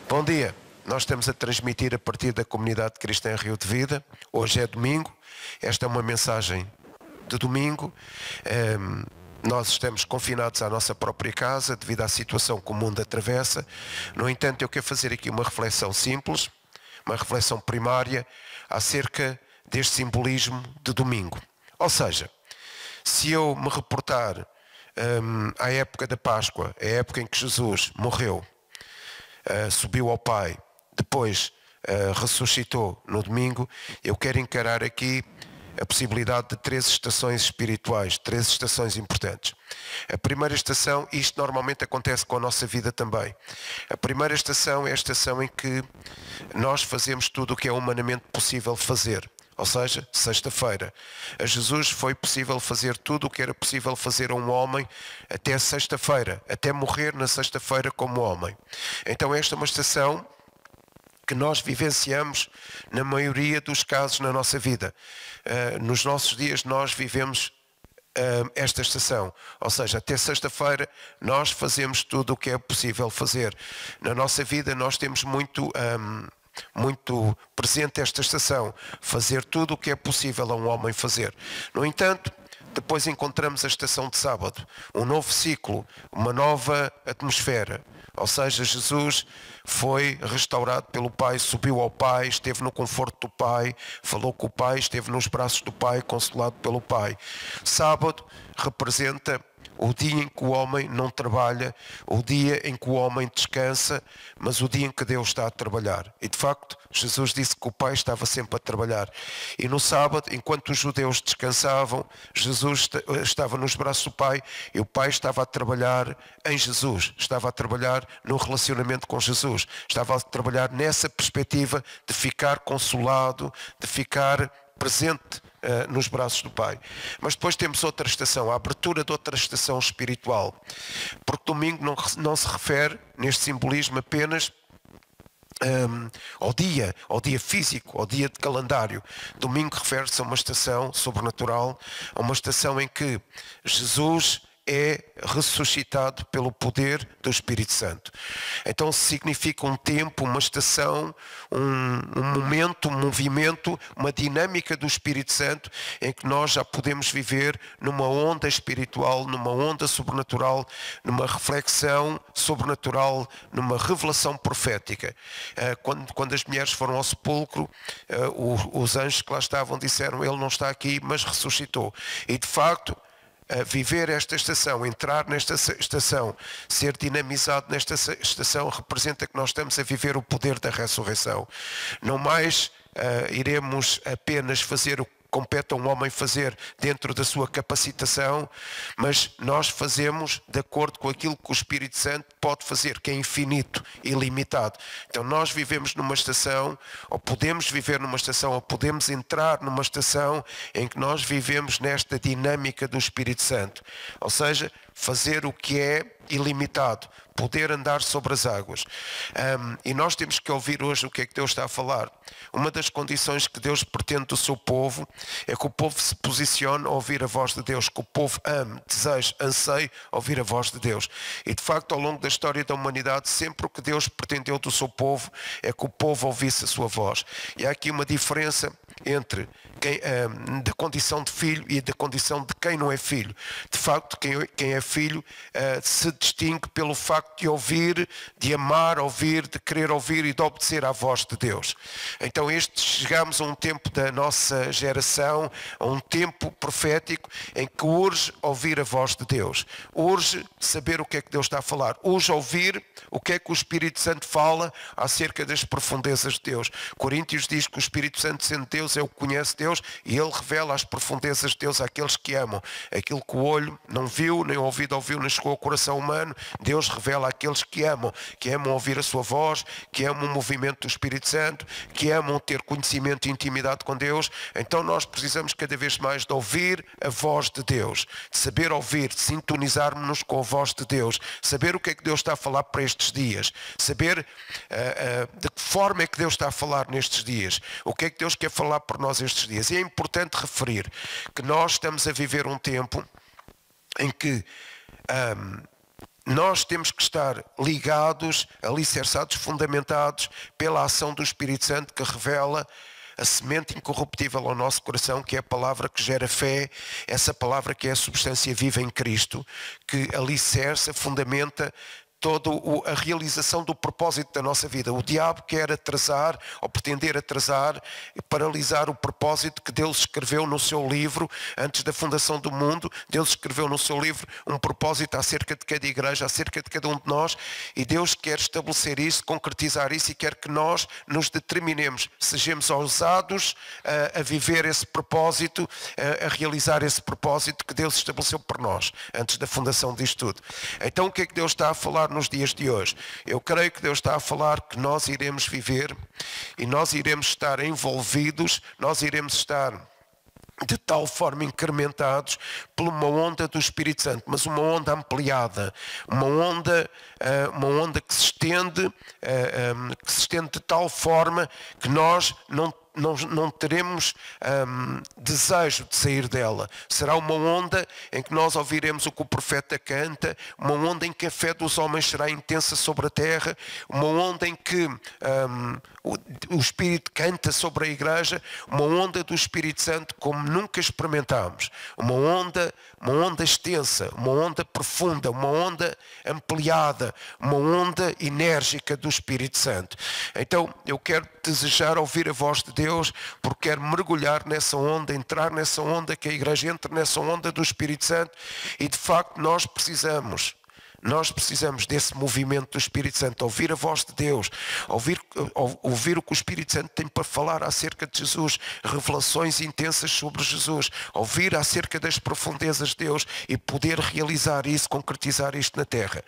Bom dia, nós estamos a transmitir a partir da comunidade cristã Rio de Vida. Hoje é domingo, esta é uma mensagem de domingo. Nós estamos confinados à nossa própria casa devido à situação que o mundo atravessa. No entanto, eu quero fazer aqui uma reflexão simples, uma reflexão primária acerca deste simbolismo de domingo. Ou seja, se eu me reportar à época da Páscoa, a época em que Jesus morreu, subiu ao Pai, depois ressuscitou no domingo, eu quero encarar aqui a possibilidade de 3 estações espirituais, 3 estações importantes. A primeira estação, isto normalmente acontece com a nossa vida também. A primeira estação é a estação em que nós fazemos tudo o que é humanamente possível fazer. Ou seja, sexta-feira. A Jesus foi possível fazer tudo o que era possível fazer a um homem até sexta-feira, até morrer na sexta-feira como homem. Então esta é uma estação que nós vivenciamos na maioria dos casos na nossa vida. Nos nossos dias nós vivemos esta estação, ou seja, até sexta-feira nós fazemos tudo o que é possível fazer. Na nossa vida nós temos muito presente esta estação, fazer tudo o que é possível a um homem fazer. No entanto, depois encontramos a estação de sábado, um novo ciclo, uma nova atmosfera. Ou seja, Jesus foi restaurado pelo Pai, subiu ao Pai, esteve no conforto do Pai, falou com o Pai, esteve nos braços do Pai, consolado pelo Pai. Sábado representa o dia em que o homem não trabalha, o dia em que o homem descansa, mas o dia em que Deus está a trabalhar. E de facto, Jesus disse que o Pai estava sempre a trabalhar. E no sábado, enquanto os judeus descansavam, Jesus estava nos braços do Pai e o Pai estava a trabalhar em Jesus, estava a trabalhar no relacionamento com Jesus, estava a trabalhar nessa perspectiva de ficar consolado, de ficar presente nos braços do Pai. Mas depois temos outra estação, a abertura de outra estação espiritual, porque domingo não se refere neste simbolismo apenas ao dia físico, ao dia de calendário. Domingo refere-se a uma estação sobrenatural, a uma estação em que Jesus é ressuscitado pelo poder do Espírito Santo. Então significa um tempo, uma estação, um momento, um movimento, uma dinâmica do Espírito Santo em que nós já podemos viver numa onda espiritual, numa onda sobrenatural, numa reflexão sobrenatural, numa revelação profética. Quando as mulheres foram ao sepulcro, os anjos que lá estavam disseram: ele não está aqui, mas ressuscitou. E de facto, viver esta estação, entrar nesta estação, ser dinamizado nesta estação, representa que nós estamos a viver o poder da ressurreição. Não mais iremos apenas fazer o que compete a um homem fazer dentro da sua capacitação, mas nós fazemos de acordo com aquilo que o Espírito Santo pode fazer, que é infinito e ilimitado. Então nós vivemos numa estação, ou podemos viver numa estação, ou podemos entrar numa estação em que nós vivemos nesta dinâmica do Espírito Santo. Ou seja, fazer o que é ilimitado, poder andar sobre as águas. E nós temos que ouvir hoje o que é que Deus está a falar. Uma das condições que Deus pretende do seu povo é que o povo se posicione a ouvir a voz de Deus, que o povo ame, deseje, anseie ouvir a voz de Deus. E de facto, ao longo da história da humanidade, sempre o que Deus pretendeu do seu povo é que o povo ouvisse a sua voz. E há aqui uma diferença entre da condição de filho e da condição de quem não é filho. De facto, quem é filho se distingue pelo facto de ouvir, de amar, ouvir, de querer ouvir e de obedecer à voz de Deus. Então chegamos a um tempo da nossa geração, a um tempo profético em que urge ouvir a voz de Deus, urge saber o que é que Deus está a falar, urge ouvir o que é que o Espírito Santo fala acerca das profundezas de Deus. Coríntios diz que o Espírito Santo, sendo Deus, é o que conhece Deus e ele revela as profundezas de Deus àqueles que amam. Aquilo que o olho não viu, nem o ouvido ouviu, nem chegou ao coração humano, Deus revela àqueles que amam ouvir a sua voz, que amam o movimento do Espírito Santo, que amam ter conhecimento e intimidade com Deus. Então nós precisamos cada vez mais de ouvir a voz de Deus, de saber ouvir, de sintonizarmos-nos com a voz de Deus, saber o que é que Deus está a falar para estes dias, saber de que forma é que Deus está a falar nestes dias, o que é que Deus quer falar por nós estes dias. E é importante referir que nós estamos a viver um tempo em que nós temos que estar ligados, alicerçados, fundamentados pela ação do Espírito Santo que revela a semente incorruptível ao nosso coração, que é a palavra que gera fé, essa palavra que é a substância viva em Cristo, que alicerça, fundamenta toda a realização do propósito da nossa vida. O diabo quer atrasar, ou pretender atrasar, e paralisar o propósito que Deus escreveu no seu livro, antes da fundação do mundo. Deus escreveu no seu livro um propósito acerca de cada igreja, acerca de cada um de nós, e Deus quer estabelecer isso, concretizar isso, e quer que nós nos determinemos, sejamos ousados a viver esse propósito, a realizar esse propósito que Deus estabeleceu por nós, antes da fundação disto tudo. Então o que é que Deus está a falar nos dias de hoje? Eu creio que Deus está a falar que nós iremos viver e nós iremos estar envolvidos, nós iremos estar de tal forma incrementados por uma onda do Espírito Santo, mas uma onda ampliada, uma onda que se estende de tal forma que nós não teremos desejo de sair dela. Será uma onda em que nós ouviremos o que o profeta canta, uma onda em que a fé dos homens será intensa sobre a terra, uma onda em que o Espírito canta sobre a igreja, uma onda do Espírito Santo como nunca experimentámos, uma onda extensa, uma onda profunda, uma onda ampliada, uma onda enérgica do Espírito Santo. Então eu quero desejar ouvir a voz de Deus, porque quero mergulhar nessa onda, entrar nessa onda, que a igreja entre nessa onda do Espírito Santo, e de facto nós precisamos desse movimento do Espírito Santo, ouvir a voz de Deus, ouvir o que o Espírito Santo tem para falar acerca de Jesus, revelações intensas sobre Jesus, ouvir acerca das profundezas de Deus e poder realizar isso, concretizar isto na terra.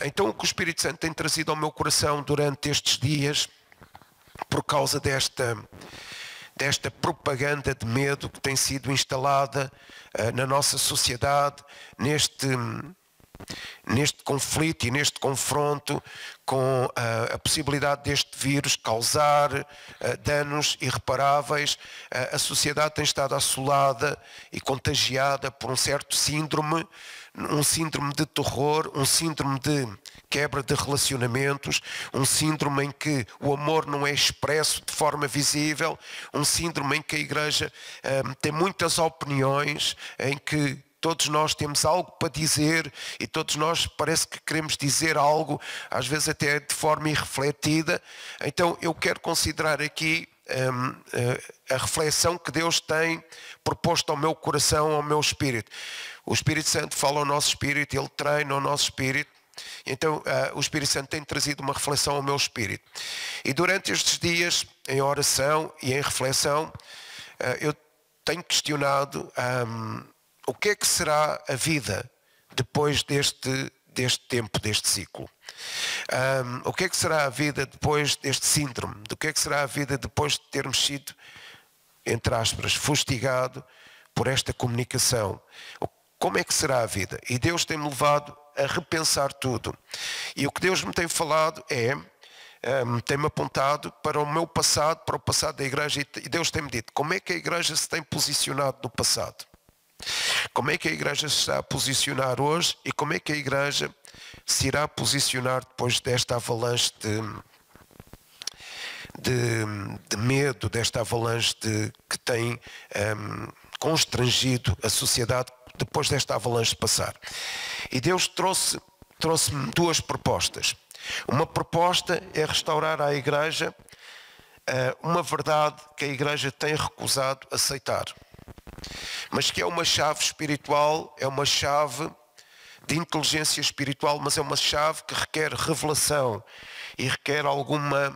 Então o que o Espírito Santo tem trazido ao meu coração durante estes dias, por causa desta propaganda de medo que tem sido instalada na nossa sociedade, neste conflito e neste confronto com a possibilidade deste vírus causar danos irreparáveis, a sociedade tem estado assolada e contagiada por um certo síndrome, um síndrome de terror, um síndrome de quebra de relacionamentos, um síndrome em que o amor não é expresso de forma visível, um síndrome em que a igreja tem muitas opiniões, em que todos nós temos algo para dizer e todos nós parece que queremos dizer algo, às vezes até de forma irrefletida. Então eu quero considerar aqui a reflexão que Deus tem proposto ao meu coração, ao meu espírito. O Espírito Santo fala ao nosso espírito, Ele treina o nosso espírito. Então o Espírito Santo tem trazido uma reflexão ao meu espírito. E durante estes dias, em oração e em reflexão, eu tenho questionado o que é que será a vida depois deste tempo, deste ciclo. O que é que será a vida depois deste síndrome? Do que é que será a vida depois de termos sido, entre aspas, fustigado por esta comunicação? Como é que será a vida? E Deus tem-me levado a repensar tudo. E o que Deus me tem falado tem-me apontado para o meu passado, para o passado da igreja, e Deus tem-me dito como é que a igreja se tem posicionado no passado. Como é que a igreja se está a posicionar hoje e como é que a igreja se irá posicionar depois desta avalanche de medo, desta avalanche que tem constrangido a sociedade depois desta avalanche de passar. E Deus trouxe-me duas propostas. Uma proposta é restaurar à igreja uma verdade que a igreja tem recusado aceitar, mas que é uma chave espiritual, é uma chave de inteligência espiritual, mas é uma chave que requer revelação e requer alguma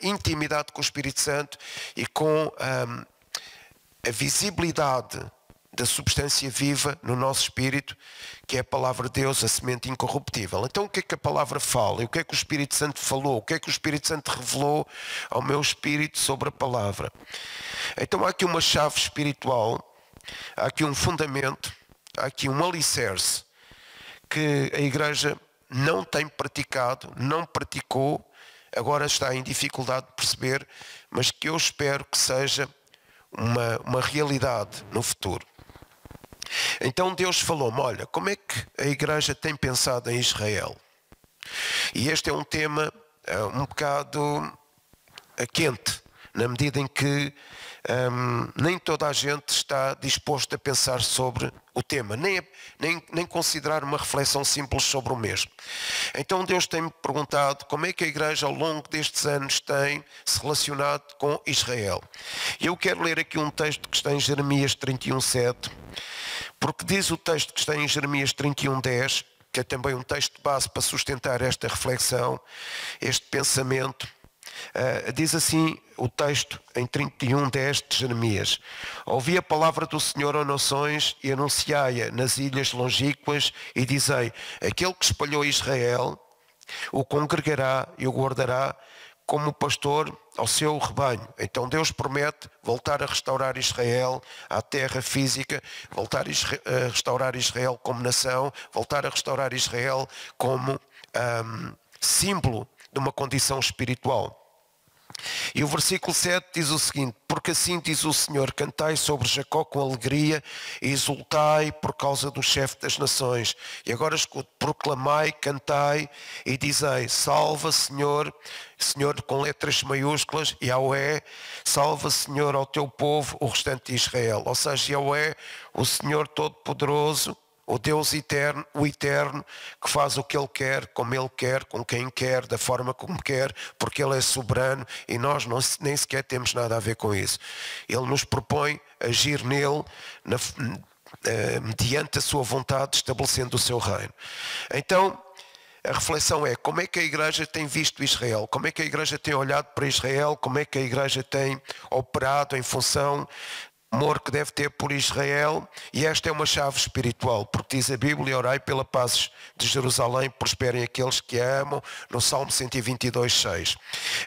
intimidade com o Espírito Santo e com a visibilidade da substância viva no nosso espírito, que é a palavra de Deus, a semente incorruptível. Então o que é que a palavra fala? E o que é que o Espírito Santo falou? O que é que o Espírito Santo revelou ao meu espírito sobre a palavra? Então há aqui uma chave espiritual, há aqui um fundamento, há aqui um alicerce que a igreja não tem praticado, não praticou, agora está em dificuldade de perceber, mas que eu espero que seja uma realidade no futuro. Então Deus falou-me, olha, como é que a igreja tem pensado em Israel? E este é um tema um bocado quente, na medida em que nem toda a gente está disposta a pensar sobre o tema, nem considerar uma reflexão simples sobre o mesmo. Então Deus tem-me perguntado como é que a igreja ao longo destes anos tem se relacionado com Israel. E eu quero ler aqui um texto que está em Jeremias 31:7, porque diz o texto que está em Jeremias 31:10, que é também um texto de base para sustentar esta reflexão, este pensamento. Diz assim o texto em 31:10 de Jeremias: ouvi a palavra do Senhor, ó nações, e anunciai-a nas ilhas longínquas, e dizei, aquele que espalhou Israel o congregará e o guardará como pastor ao seu rebanho. Então Deus promete voltar a restaurar Israel à terra física, voltar a restaurar Israel como nação, voltar a restaurar Israel como símbolo de uma condição espiritual. E o versículo 7 diz o seguinte: porque assim diz o Senhor, cantai sobre Jacó com alegria e exultai por causa do chefe das nações. E agora escute, proclamai, cantai e dizei, salva Senhor, Senhor com letras maiúsculas, Yahweh, salva Senhor ao teu povo, o restante de Israel. Ou seja, Yahweh, o Senhor Todo-Poderoso, o Deus eterno, o eterno, que faz o que Ele quer, como Ele quer, com quem quer, da forma como quer, porque Ele é soberano e nós nem sequer temos nada a ver com isso. Ele nos propõe agir nele, mediante a sua vontade, estabelecendo o seu reino. Então, a reflexão é, como é que a igreja tem visto Israel? Como é que a igreja tem olhado para Israel? Como é que a igreja tem operado em função amor que deve ter por Israel? E esta é uma chave espiritual, porque diz a Bíblia, orai pela paz de Jerusalém, prosperem aqueles que a amam, no Salmo 122:6.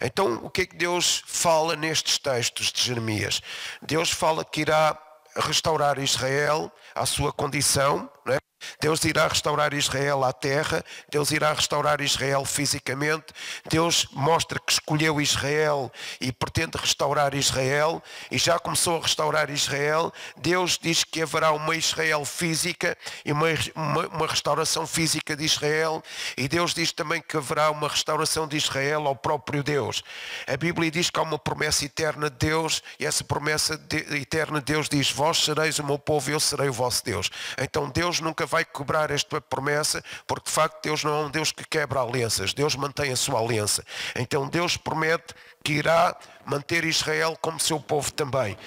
Então, o que é que Deus fala nestes textos de Jeremias? Deus fala que irá restaurar Israel à sua condição, não é? Deus irá restaurar Israel à terra, Deus irá restaurar Israel fisicamente, Deus mostra que escolheu Israel e pretende restaurar Israel, e já começou a restaurar Israel. Deus diz que haverá uma Israel física e uma restauração física de Israel, e Deus diz também que haverá uma restauração de Israel ao próprio Deus. A Bíblia diz que há uma promessa eterna de Deus, e essa promessa eterna de Deus diz, vós sereis o meu povo e eu serei o vosso Deus. Então Deus nunca vai quebrar esta promessa, porque de facto Deus não é um Deus que quebra alianças, Deus mantém a sua aliança. Então Deus promete que irá manter Israel como seu povo também.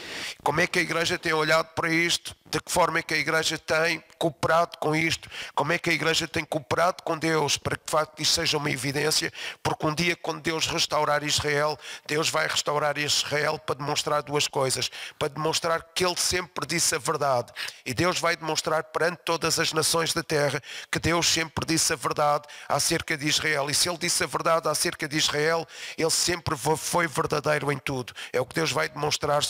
Como é que a igreja tem olhado para isto? De que forma é que a igreja tem cooperado com isto? Como é que a igreja tem cooperado com Deus para que de facto isto seja uma evidência? Porque um dia, quando Deus restaurar Israel, Deus vai restaurar Israel para demonstrar duas coisas. Para demonstrar que Ele sempre disse a verdade. E Deus vai demonstrar perante todas as nações da terra que Deus sempre disse a verdade acerca de Israel. E se Ele disse a verdade acerca de Israel, Ele sempre foi verdadeiro em tudo. É o que Deus vai demonstrar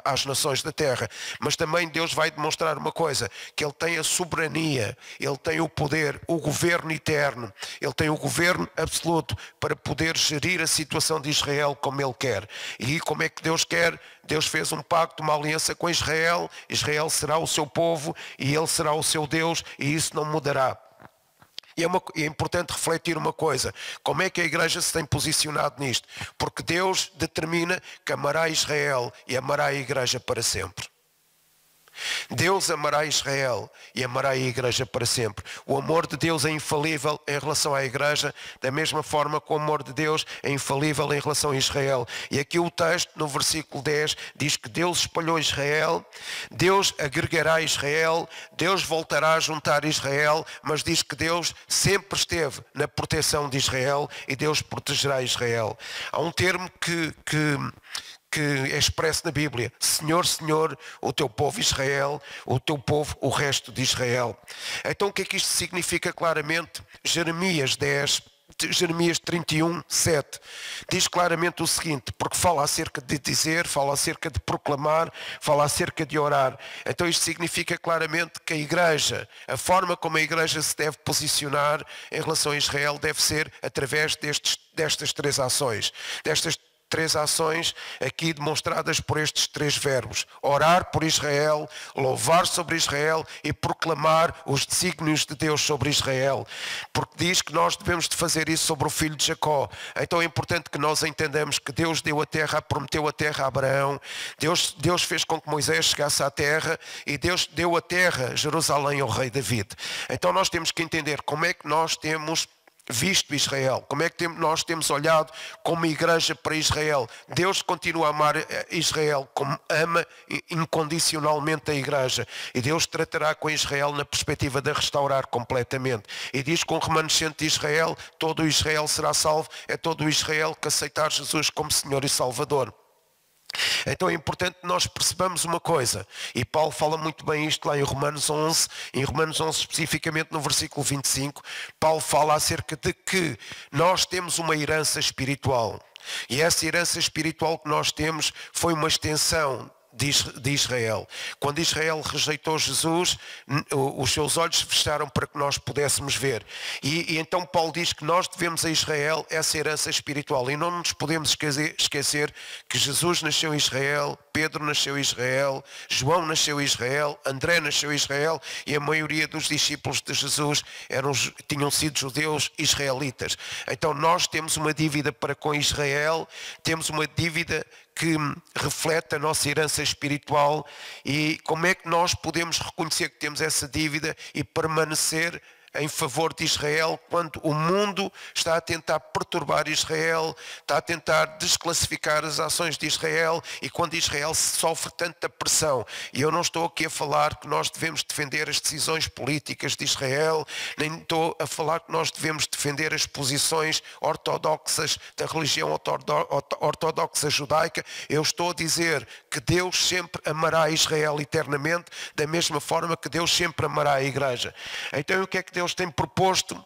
às nações da terra. Mas também Deus vai demonstrar uma coisa, que Ele tem a soberania, Ele tem o poder, o governo eterno, Ele tem o governo absoluto para poder gerir a situação de Israel como Ele quer. E como é que Deus quer? Deus fez um pacto, uma aliança com Israel, Israel será o seu povo e Ele será o seu Deus, e isso não mudará. E é importante refletir uma coisa, como é que a igreja se tem posicionado nisto? Porque Deus determina que amará Israel e amará a igreja para sempre. Deus amará Israel e amará a igreja para sempre. O amor de Deus é infalível em relação à igreja, da mesma forma que o amor de Deus é infalível em relação a Israel. E aqui o texto, no versículo 10, diz que Deus espalhou Israel, Deus agregará Israel, Deus voltará a juntar Israel, mas diz que Deus sempre esteve na proteção de Israel e Deus protegerá Israel. Há um termo que é expresso na Bíblia, Senhor, Senhor, o teu povo Israel, o teu povo, o resto de Israel. Então o que é que isto significa claramente? Jeremias 31:7 diz claramente o seguinte, porque fala acerca de dizer, fala acerca de proclamar, fala acerca de orar. Então isto significa claramente que a igreja, a forma como a igreja se deve posicionar em relação a Israel deve ser através destas três ações, destas três ações aqui demonstradas por estes três verbos: orar por Israel, louvar sobre Israel e proclamar os desígnios de Deus sobre Israel, porque diz que nós devemos de fazer isso sobre o filho de Jacó. Então é importante que nós entendamos que Deus deu a terra, prometeu a terra a Abraão, Deus fez com que Moisés chegasse à terra e Deus deu a terra, Jerusalém, ao rei David. Então nós temos que entender como é que nós temos visto Israel, como é que nós temos olhado como igreja para Israel. Deus continua a amar Israel como ama incondicionalmente a igreja, e Deus tratará com Israel na perspectiva de a restaurar completamente. E diz que um remanescente de Israel, todo o Israel será salvo, é todo o Israel que aceitar Jesus como Senhor e Salvador. Então é importante que nós percebamos uma coisa, e Paulo fala muito bem isto lá em Romanos 11, especificamente no versículo 25, Paulo fala acerca de que nós temos uma herança espiritual, e essa herança espiritual que nós temos foi uma extensão de Israel. Quando Israel rejeitou Jesus, os seus olhos se fecharam para que nós pudéssemos ver. E então Paulo diz que nós devemos a Israel essa herança espiritual. E não nos podemos esquecer que Jesus nasceu em Israel, Pedro nasceu em Israel, João nasceu em Israel, André nasceu em Israel, e a maioria dos discípulos de Jesus tinham sido judeus israelitas. Então nós temos uma dívida para com Israel, temos uma dívida que reflete a nossa herança espiritual. E como é que nós podemos reconhecer que temos essa dívida e permanecer em favor de Israel quando o mundo está a tentar perturbar Israel, está a tentar desclassificar as ações de Israel, e quando Israel sofre tanta pressão? E eu não estou aqui a falar que nós devemos defender as decisões políticas de Israel, nem estou a falar que nós devemos defender as posições ortodoxas da religião ortodoxa judaica. Eu estou a dizer que Deus sempre amará Israel eternamente, da mesma forma que Deus sempre amará a igreja. Então o que é que Deus tem proposto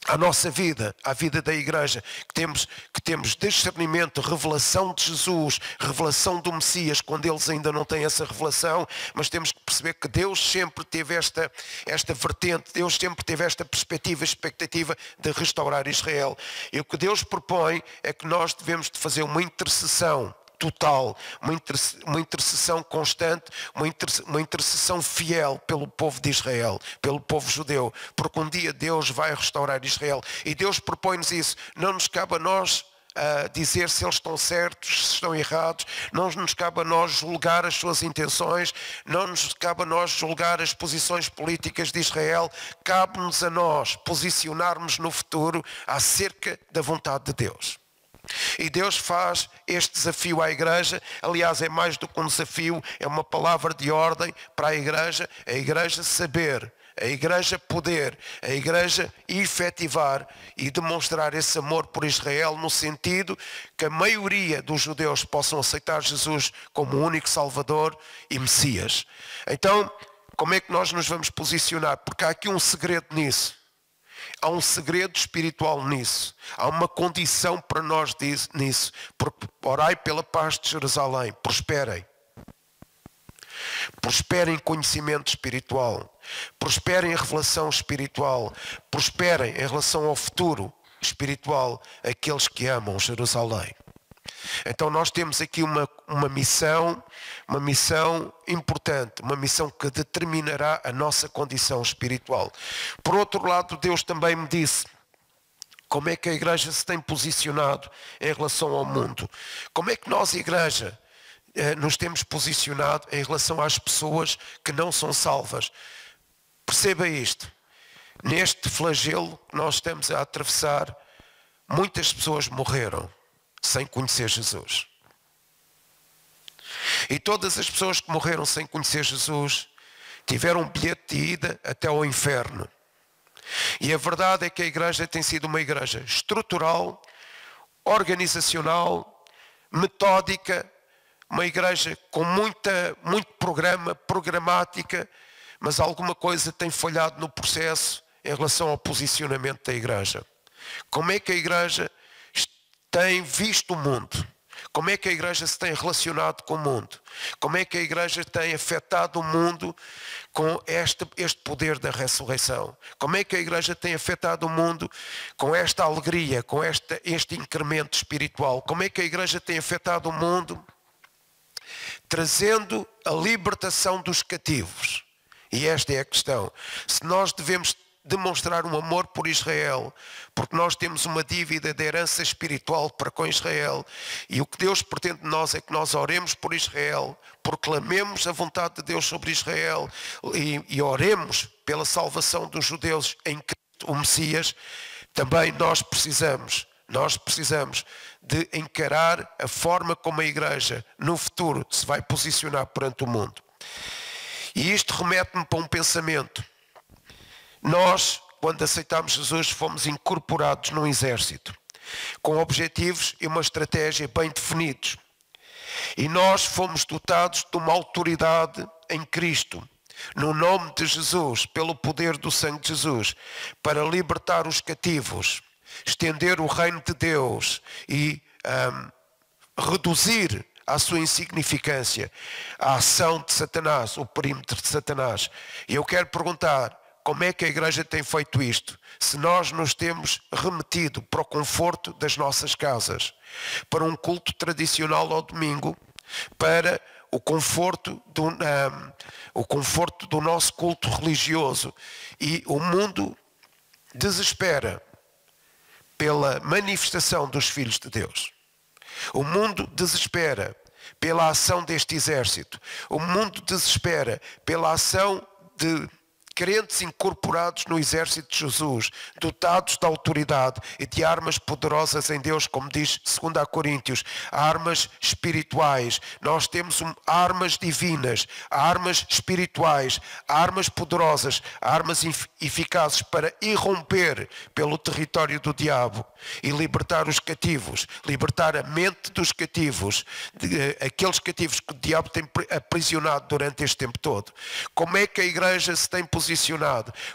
à nossa vida, à vida da igreja? Que temos discernimento, revelação de Jesus, revelação do Messias, quando eles ainda não têm essa revelação, mas temos que perceber que Deus sempre teve esta vertente, Deus sempre teve esta perspectiva, expectativa de restaurar Israel. E o que Deus propõe é que nós devemos de fazer uma intercessão total, uma intercessão constante, uma intercessão fiel pelo povo de Israel, pelo povo judeu, porque um dia Deus vai restaurar Israel, e Deus propõe-nos isso. Não nos cabe a nós dizer se eles estão certos, se estão errados, não nos cabe a nós julgar as suas intenções, não nos cabe a nós julgar as posições políticas de Israel. Cabe-nos a nós posicionarmos no futuro acerca da vontade de Deus. E Deus faz este desafio à igreja. Aliás, é mais do que um desafio, é uma palavra de ordem para a igreja saber, a igreja poder, a igreja efetivar e demonstrar esse amor por Israel, no sentido que a maioria dos judeus possam aceitar Jesus como o único Salvador e Messias. Então, como é que nós nos vamos posicionar? Porque há aqui um segredo nisso. Há um segredo espiritual nisso. Há uma condição para nós nisso. Orai pela paz de Jerusalém. Prosperem. Prosperem em conhecimento espiritual. Prosperem em revelação espiritual. Prosperem em relação ao futuro espiritual, aqueles que amam Jerusalém. Então nós temos aqui uma missão importante, uma missão que determinará a nossa condição espiritual. Por outro lado, Deus também me disse como é que a igreja se tem posicionado em relação ao mundo. Como é que nós, igreja, nos temos posicionado em relação às pessoas que não são salvas. Perceba isto. Neste flagelo que nós estamos a atravessar, muitas pessoas morreram sem conhecer Jesus. E todas as pessoas que morreram sem conhecer Jesus tiveram um bilhete de ida até ao inferno. E a verdade é que a igreja tem sido uma igreja estrutural, organizacional, metódica, uma igreja com muito programa, programática, mas alguma coisa tem falhado no processo em relação ao posicionamento da igreja. Como é que a igreja tem visto o mundo? Como é que a igreja se tem relacionado com o mundo? Como é que a igreja tem afetado o mundo com este poder da ressurreição? Como é que a igreja tem afetado o mundo com esta alegria, com este incremento espiritual? Como é que a igreja tem afetado o mundo trazendo a libertação dos cativos? E esta é a questão. Se nós devemos demonstrar um amor por Israel, porque nós temos uma dívida de herança espiritual para com Israel, e o que Deus pretende de nós é que nós oremos por Israel, proclamemos a vontade de Deus sobre Israel e oremos pela salvação dos judeus em Cristo, o Messias. Também nós precisamos de encarar a forma como a igreja no futuro se vai posicionar perante o mundo. E isto remete-me para um pensamento. Nós, quando aceitamos Jesus, fomos incorporados num exército, com objetivos e uma estratégia bem definidos. E nós fomos dotados de uma autoridade em Cristo, no nome de Jesus, pelo poder do sangue de Jesus, para libertar os cativos, estender o reino de Deus e reduzir à sua insignificância a ação de Satanás, o perímetro de Satanás. E eu quero perguntar, como é que a igreja tem feito isto? Se nós nos temos remetido para o conforto das nossas casas, para um culto tradicional ao domingo, para o conforto do nosso culto religioso, e o mundo desespera pela manifestação dos filhos de Deus. O mundo desespera pela ação deste exército. O mundo desespera pela ação de crentes incorporados no exército de Jesus, dotados de autoridade e de armas poderosas em Deus, como diz 2 Coríntios, armas espirituais. Nós temos armas divinas, armas espirituais, armas poderosas, armas eficazes para irromper pelo território do diabo e libertar os cativos, libertar a mente dos cativos, aqueles cativos que o diabo tem aprisionado durante este tempo todo. Como é que a igreja se tem posicionado?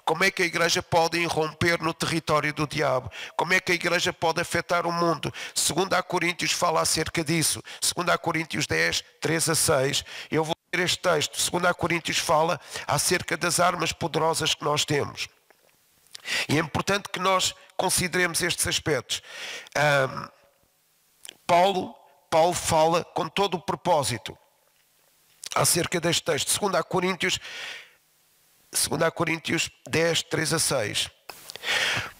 Como é que a igreja pode irromper no território do diabo? Como é que a igreja pode afetar o mundo? 2 Coríntios fala acerca disso. 2 Coríntios 10, 3 a 6. Eu vou ler este texto. 2 Coríntios fala acerca das armas poderosas que nós temos. E é importante que nós consideremos estes aspectos. Paulo fala com todo o propósito acerca deste texto. 2 Coríntios 10, 3 a 6.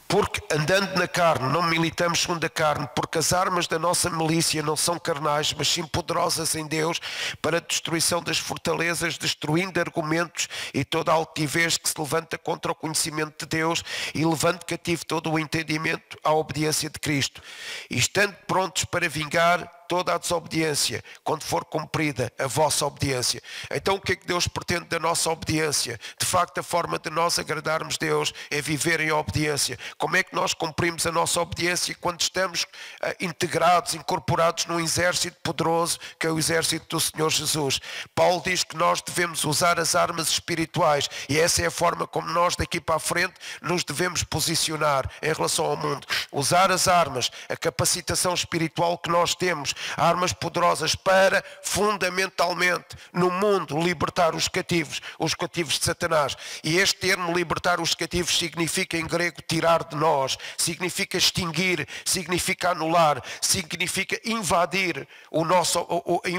Porque andando na carne, não militamos segundo a carne, porque as armas da nossa milícia não são carnais, mas sim poderosas em Deus, para a destruição das fortalezas, destruindo argumentos e toda a altivez que se levanta contra o conhecimento de Deus, e levando cativo todo o entendimento à obediência de Cristo, e estando prontos para vingar toda a desobediência, quando for cumprida a vossa obediência. Então o que é que Deus pretende da nossa obediência? De facto, a forma de nós agradarmos Deus é viver em obediência. Como é que nós cumprimos a nossa obediência quando estamos integrados, incorporados num exército poderoso, que é o exército do Senhor Jesus? Paulo diz que nós devemos usar as armas espirituais, e essa é a forma como nós daqui para a frente nos devemos posicionar em relação ao mundo. Usar as armas, a capacitação espiritual que nós temos, armas poderosas para, fundamentalmente, no mundo, libertar os cativos de Satanás. E este termo, libertar os cativos, significa em grego tirar de nós, significa extinguir, significa anular, significa invadir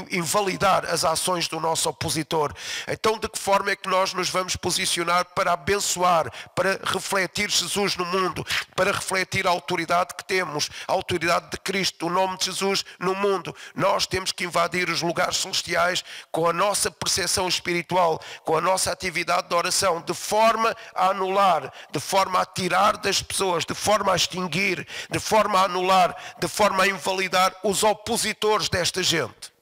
invalidar as ações do nosso opositor. Então, de que forma é que nós nos vamos posicionar para abençoar, para refletir Jesus no mundo, para refletir a autoridade que temos, a autoridade de Cristo, o nome de Jesus no mundo? Nós temos que invadir os lugares celestiais com a nossa percepção espiritual, com a nossa atividade de oração, de forma a anular, de forma a tirar das pessoas, de forma a extinguir, de forma a anular, de forma a invalidar os opositores desta gente.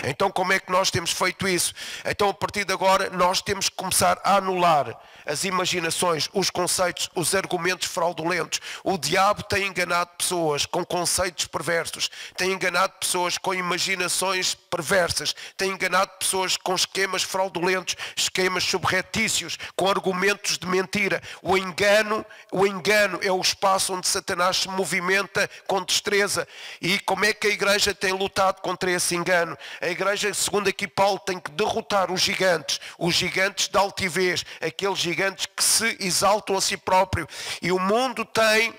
Então como é que nós temos feito isso? Então a partir de agora nós temos que começar a anular as imaginações, os conceitos, os argumentos fraudulentos. O diabo tem enganado pessoas com conceitos perversos, tem enganado pessoas com imaginações perversas, tem enganado pessoas com esquemas fraudulentos, esquemas subretícios, com argumentos de mentira. O engano é o espaço onde Satanás se movimenta com destreza. E como é que a igreja tem lutado contra esse engano? A igreja, segundo aqui Paulo, tem que derrotar os gigantes da altivez, aqueles gigantes que se exaltam a si próprio. E o mundo tem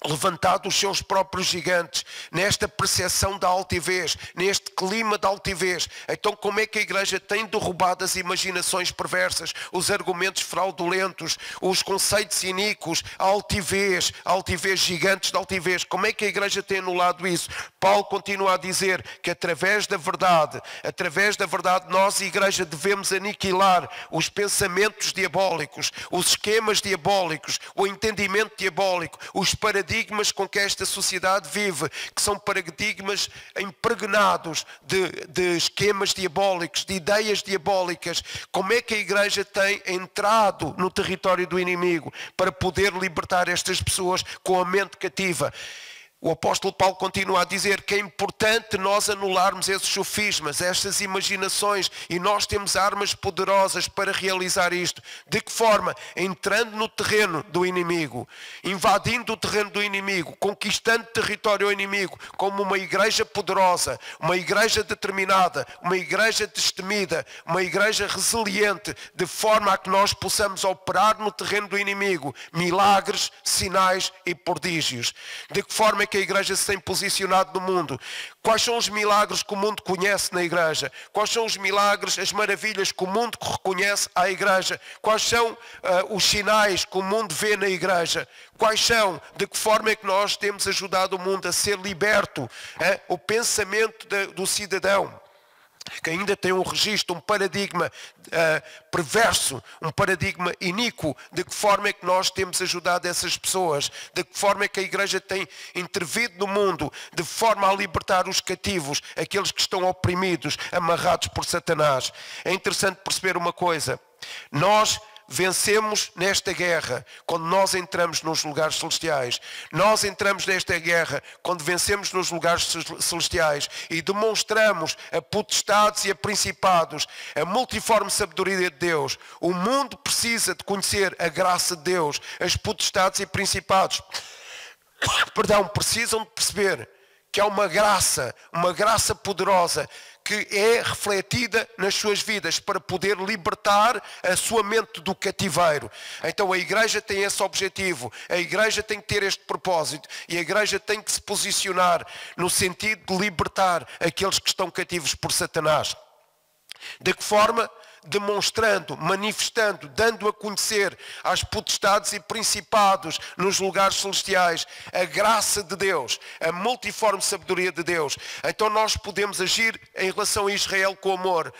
levantado os seus próprios gigantes nesta percepção da altivez, neste clima da altivez. Então como é que a igreja tem derrubado as imaginações perversas, os argumentos fraudulentos, os conceitos iníquos, a altivez, gigantes da altivez? Como é que a igreja tem anulado isso? Paulo continua a dizer que através da verdade, nós, igreja, devemos aniquilar os pensamentos diabólicos, os esquemas diabólicos, o entendimento diabólico, os paradigmas com que esta sociedade vive, que são paradigmas impregnados de esquemas diabólicos, de ideias diabólicas. Como é que a igreja tem entrado no território do inimigo para poder libertar estas pessoas com a mente cativa? O apóstolo Paulo continua a dizer que é importante nós anularmos esses sofismas, estas imaginações, e nós temos armas poderosas para realizar isto. De que forma? Entrando no terreno do inimigo, invadindo o terreno do inimigo, conquistando território ao inimigo, como uma igreja poderosa, uma igreja determinada, uma igreja destemida, uma igreja resiliente, de forma a que nós possamos operar no terreno do inimigo milagres, sinais e prodígios. De que forma é que a igreja se tem posicionado no mundo? Quais são os milagres que o mundo conhece na igreja? Quais são os milagres, as maravilhas que o mundo reconhece à igreja? Quais são os sinais que o mundo vê na igreja? Quais são? De que forma é que nós temos ajudado o mundo a ser liberto? O pensamento do cidadão, que ainda tem um registro, um paradigma perverso, um paradigma iníquo. De que forma é que nós temos ajudado essas pessoas? De que forma é que a igreja tem intervido no mundo de forma a libertar os cativos, aqueles que estão oprimidos, amarrados por Satanás? É interessante perceber uma coisa: nós vencemos nesta guerra quando nós entramos nos lugares celestiais. Nós entramos nesta guerra quando vencemos nos lugares celestiais e demonstramos a potestades e a principados, a multiforme sabedoria de Deus. O mundo precisa de conhecer a graça de Deus. As potestades e principados, precisam de perceber que há uma graça poderosa que é refletida nas suas vidas para poder libertar a sua mente do cativeiro. Então a igreja tem esse objetivo, a igreja tem que ter este propósito e a igreja tem que se posicionar no sentido de libertar aqueles que estão cativos por Satanás. De que forma? Demonstrando, manifestando, dando a conhecer às potestades e principados nos lugares celestiais a graça de Deus, a multiforme sabedoria de Deus. Então nós podemos agir em relação a Israel com amor,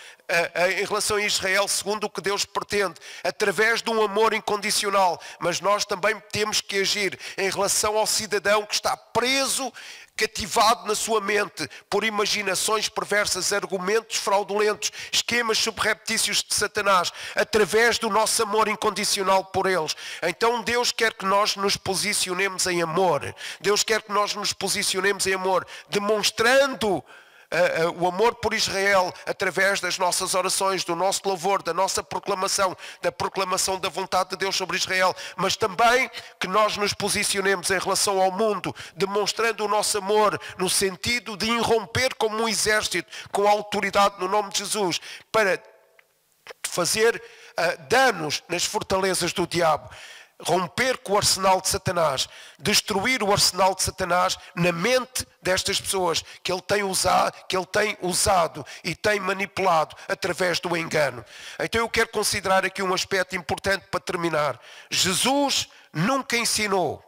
em relação a Israel segundo o que Deus pretende, através de um amor incondicional, mas nós também temos que agir em relação ao cidadão que está preso, cativado na sua mente por imaginações perversas, argumentos fraudulentos, esquemas subreptícios de Satanás, através do nosso amor incondicional por eles. Então Deus quer que nós nos posicionemos em amor. Deus quer que nós nos posicionemos em amor, demonstrando o amor por Israel através das nossas orações, do nosso louvor, da nossa proclamação, da proclamação da vontade de Deus sobre Israel, mas também que nós nos posicionemos em relação ao mundo, demonstrando o nosso amor no sentido de irromper como um exército com autoridade no nome de Jesus para fazer danos nas fortalezas do diabo. Romper com o arsenal de Satanás, destruir o arsenal de Satanás na mente destas pessoas que ele tem usado e tem manipulado através do engano. Então eu quero considerar aqui um aspecto importante para terminar. Jesus nunca ensinou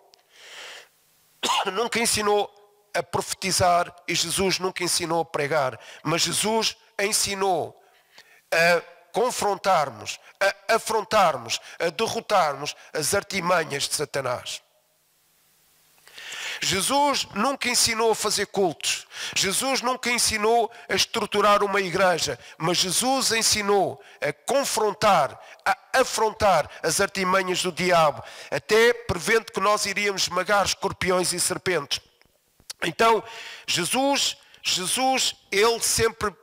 a profetizar e Jesus nunca ensinou a pregar, mas Jesus ensinou a confrontarmos, a afrontarmos, a derrotarmos as artimanhas de Satanás. Jesus nunca ensinou a fazer cultos. Jesus nunca ensinou a estruturar uma igreja. Mas Jesus ensinou a confrontar, a afrontar as artimanhas do diabo, até prevendo que nós iríamos esmagar escorpiões e serpentes. Então, Jesus, ele sempre...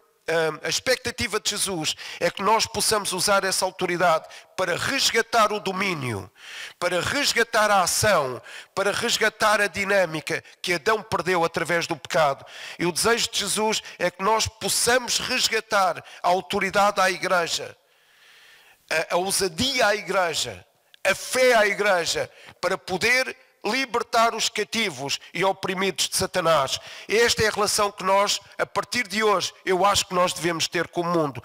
A expectativa de Jesus é que nós possamos usar essa autoridade para resgatar o domínio, para resgatar a ação, para resgatar a dinâmica que Adão perdeu através do pecado. E o desejo de Jesus é que nós possamos resgatar a autoridade à igreja, a ousadia à igreja, a fé à igreja, para poder libertar os cativos e oprimidos de Satanás. Esta é a relação que nós, a partir de hoje, eu acho que nós devemos ter com o mundo.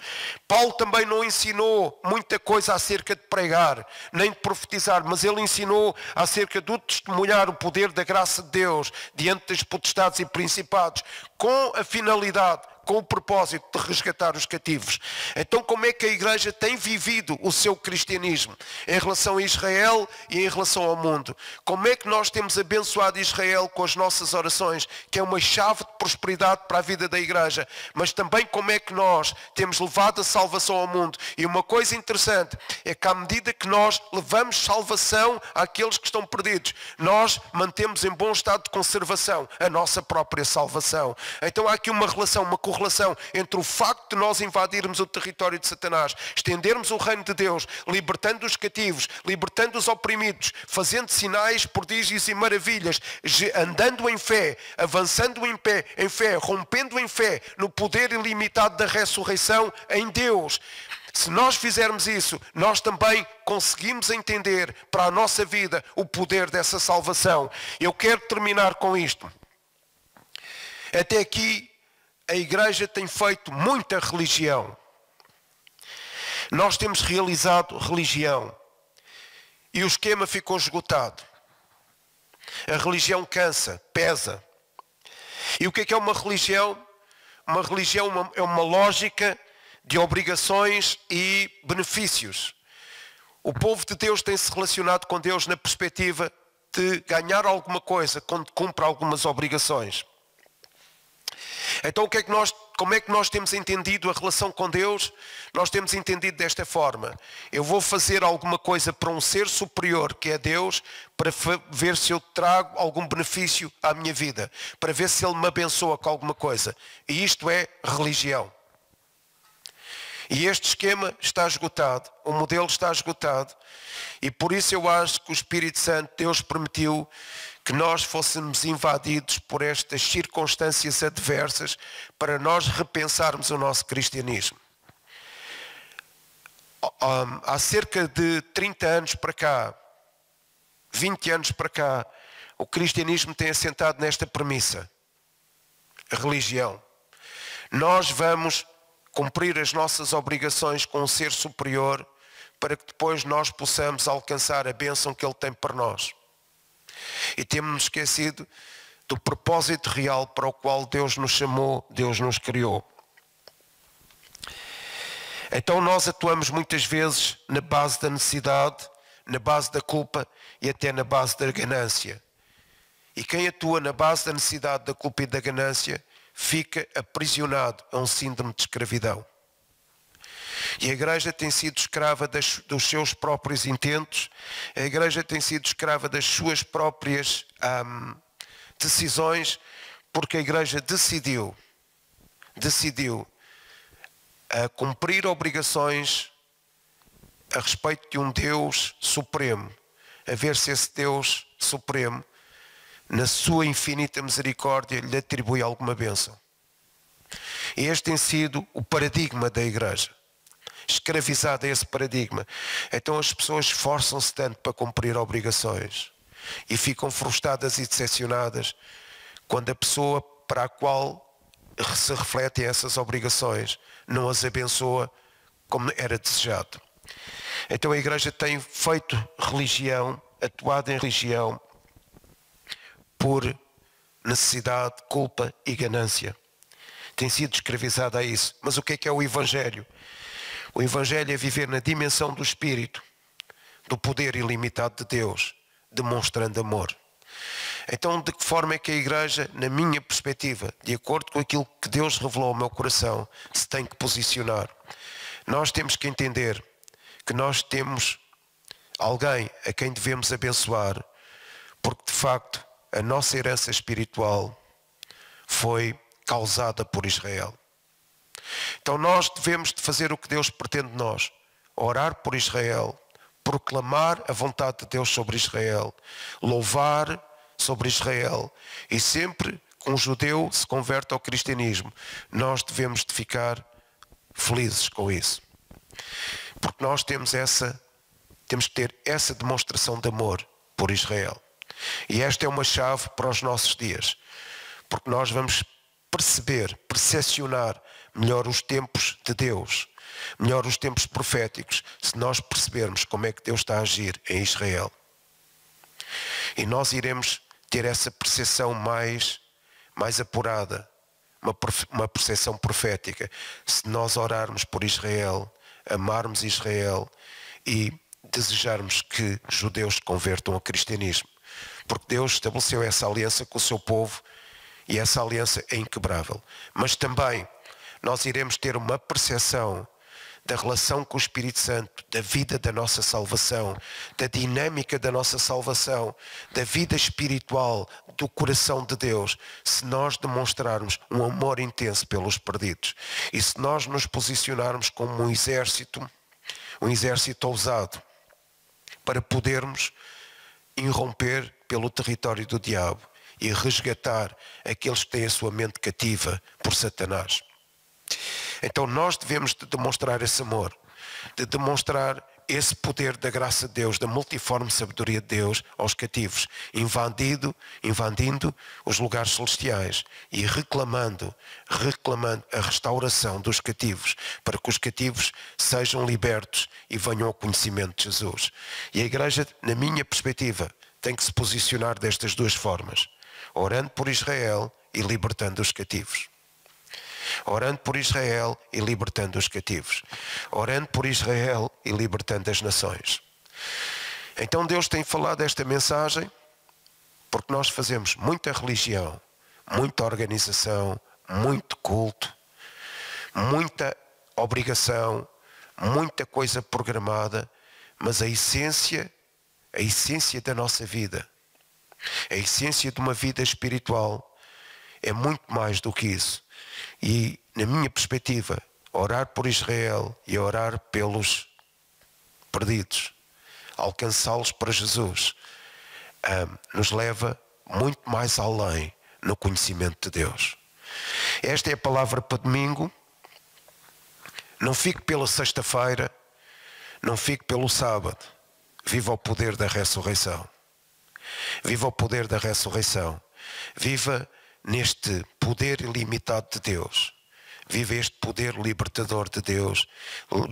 Paulo também não ensinou muita coisa acerca de pregar, nem de profetizar, mas ele ensinou acerca de testemunhar o poder da graça de Deus diante das potestades e principados, com a finalidade, com o propósito de resgatar os cativos. Então, como é que a igreja tem vivido o seu cristianismo em relação a Israel e em relação ao mundo? Como é que nós temos abençoado Israel com as nossas orações, que é uma chave de prosperidade para a vida da igreja, mas também como é que nós temos levado a salvação ao mundo? E uma coisa interessante é que à medida que nós levamos salvação àqueles que estão perdidos, nós mantemos em bom estado de conservação a nossa própria salvação. Então há aqui uma relação, uma correlação entre o facto de nós invadirmos o território de Satanás, estendermos o reino de Deus, libertando os cativos, libertando os oprimidos, fazendo sinais, prodígios e maravilhas, andando em fé, avançando em fé, rompendo em fé no poder ilimitado da ressurreição em Deus. Se nós fizermos isso, nós também conseguimos entender para a nossa vida o poder dessa salvação. Eu quero terminar com isto. Até aqui, a igreja tem feito muita religião. Nós temos realizado religião. E o esquema ficou esgotado. A religião cansa, pesa. E o que é uma religião? Uma religião é uma lógica de obrigações e benefícios. O povo de Deus tem se relacionado com Deus na perspectiva de ganhar alguma coisa quando cumpre algumas obrigações. Então como é que nós temos entendido a relação com Deus? Nós temos entendido desta forma: eu vou fazer alguma coisa para um ser superior que é Deus, para ver se eu trago algum benefício à minha vida, para ver se Ele me abençoa com alguma coisa. E isto é religião. E este esquema está esgotado, o modelo está esgotado, e por isso eu acho que o Espírito Santo, Deus permitiu que nós fôssemos invadidos por estas circunstâncias adversas para nós repensarmos o nosso cristianismo. Há cerca de 30 anos para cá, 20 anos para cá, o cristianismo tem assentado nesta premissa: a religião. Nós vamos cumprir as nossas obrigações com um ser superior para que depois nós possamos alcançar a bênção que Ele tem para nós. E temos-nos esquecido do propósito real para o qual Deus nos chamou, Deus nos criou. Então nós atuamos muitas vezes na base da necessidade, na base da culpa e até na base da ganância. E quem atua na base da necessidade, da culpa e da ganância fica aprisionado a um síndrome de escravidão. E a igreja tem sido escrava dos seus próprios intentos, a igreja tem sido escrava das suas próprias decisões, porque a igreja decidiu a cumprir obrigações a respeito de um Deus supremo, a ver se esse Deus supremo, na sua infinita misericórdia, lhe atribui alguma bênção. E este tem sido o paradigma da igreja. Escravizado a esse paradigma. Então as pessoas esforçam-se tanto para cumprir obrigações e ficam frustradas e decepcionadas quando a pessoa para a qual se refletem essas obrigações não as abençoa como era desejado. Então a igreja tem feito religião, atuado em religião por necessidade, culpa e ganância. Tem sido escravizada a isso. Mas o que é o Evangelho? O Evangelho é viver na dimensão do Espírito, do poder ilimitado de Deus, demonstrando amor. Então, de que forma é que a Igreja, na minha perspectiva, de acordo com aquilo que Deus revelou ao meu coração, se tem que posicionar? Nós temos que entender que nós temos alguém a quem devemos abençoar, porque de facto a nossa herança espiritual foi causada por Israel. Então nós devemos de fazer o que Deus pretende de nós: orar por Israel, proclamar a vontade de Deus sobre Israel, louvar sobre Israel. E sempre que um judeu se converte ao cristianismo, nós devemos de ficar felizes com isso, porque nós temos que ter essa demonstração de amor por Israel. E esta é uma chave para os nossos dias, porque nós vamos percepcionar melhor os tempos de Deus, melhor os tempos proféticos, se nós percebermos como é que Deus está a agir em Israel. E nós iremos ter essa percepção mais apurada, uma percepção profética, se nós orarmos por Israel, amarmos Israel e desejarmos que judeus se convertam ao cristianismo. Porque Deus estabeleceu essa aliança com o seu povo e essa aliança é inquebrável. Mas também nós iremos ter uma percepção da relação com o Espírito Santo, da vida da nossa salvação, da dinâmica da nossa salvação, da vida espiritual, do coração de Deus, se nós demonstrarmos um amor intenso pelos perdidos. E se nós nos posicionarmos como um exército ousado, para podermos irromper pelo território do diabo e resgatar aqueles que têm a sua mente cativa por Satanás. Então nós devemos de demonstrar esse amor, de demonstrar esse poder da graça de Deus, da multiforme sabedoria de Deus aos cativos, invadindo os lugares celestiais e reclamando a restauração dos cativos, para que os cativos sejam libertos e venham ao conhecimento de Jesus. E a Igreja, na minha perspectiva, tem que se posicionar destas duas formas: orando por Israel e libertando os cativos. Orando por Israel e libertando os cativos. Orando por Israel e libertando as nações. Então Deus tem falado esta mensagem porque nós fazemos muita religião, muita organização, muito culto, muita obrigação, muita coisa programada, mas a essência da nossa vida, a essência de uma vida espiritual é muito mais do que isso. E, na minha perspectiva, orar por Israel e orar pelos perdidos, alcançá-los para Jesus, nos leva muito mais além no conhecimento de Deus. Esta é a palavra para domingo. Não fique pela sexta-feira, não fique pelo sábado. Viva o poder da ressurreição. Viva o poder da ressurreição. Viva neste poder ilimitado de Deus. Viva este poder libertador de Deus.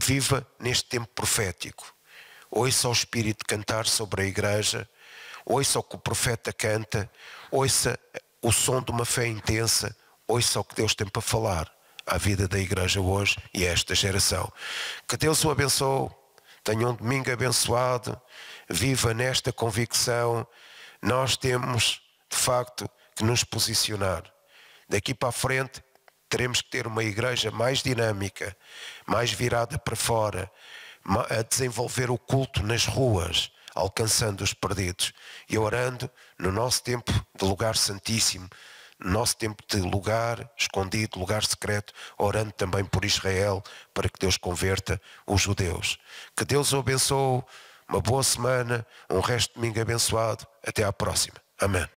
Viva neste tempo profético. Ouça o Espírito cantar sobre a Igreja. Ouça o que o profeta canta. Ouça o som de uma fé intensa. Ouça o que Deus tem para falar à vida da Igreja hoje e a esta geração. Que Deus o abençoe. Tenha um domingo abençoado. Viva nesta convicção. Nós temos, de facto, que nos posicionar. Daqui para a frente teremos que ter uma igreja mais dinâmica, mais virada para fora, a desenvolver o culto nas ruas, alcançando os perdidos e orando no nosso tempo de lugar santíssimo, no nosso tempo de lugar escondido, lugar secreto, orando também por Israel, para que Deus converta os judeus. Que Deus o abençoe, uma boa semana, um resto de domingo abençoado. Até à próxima. Amém.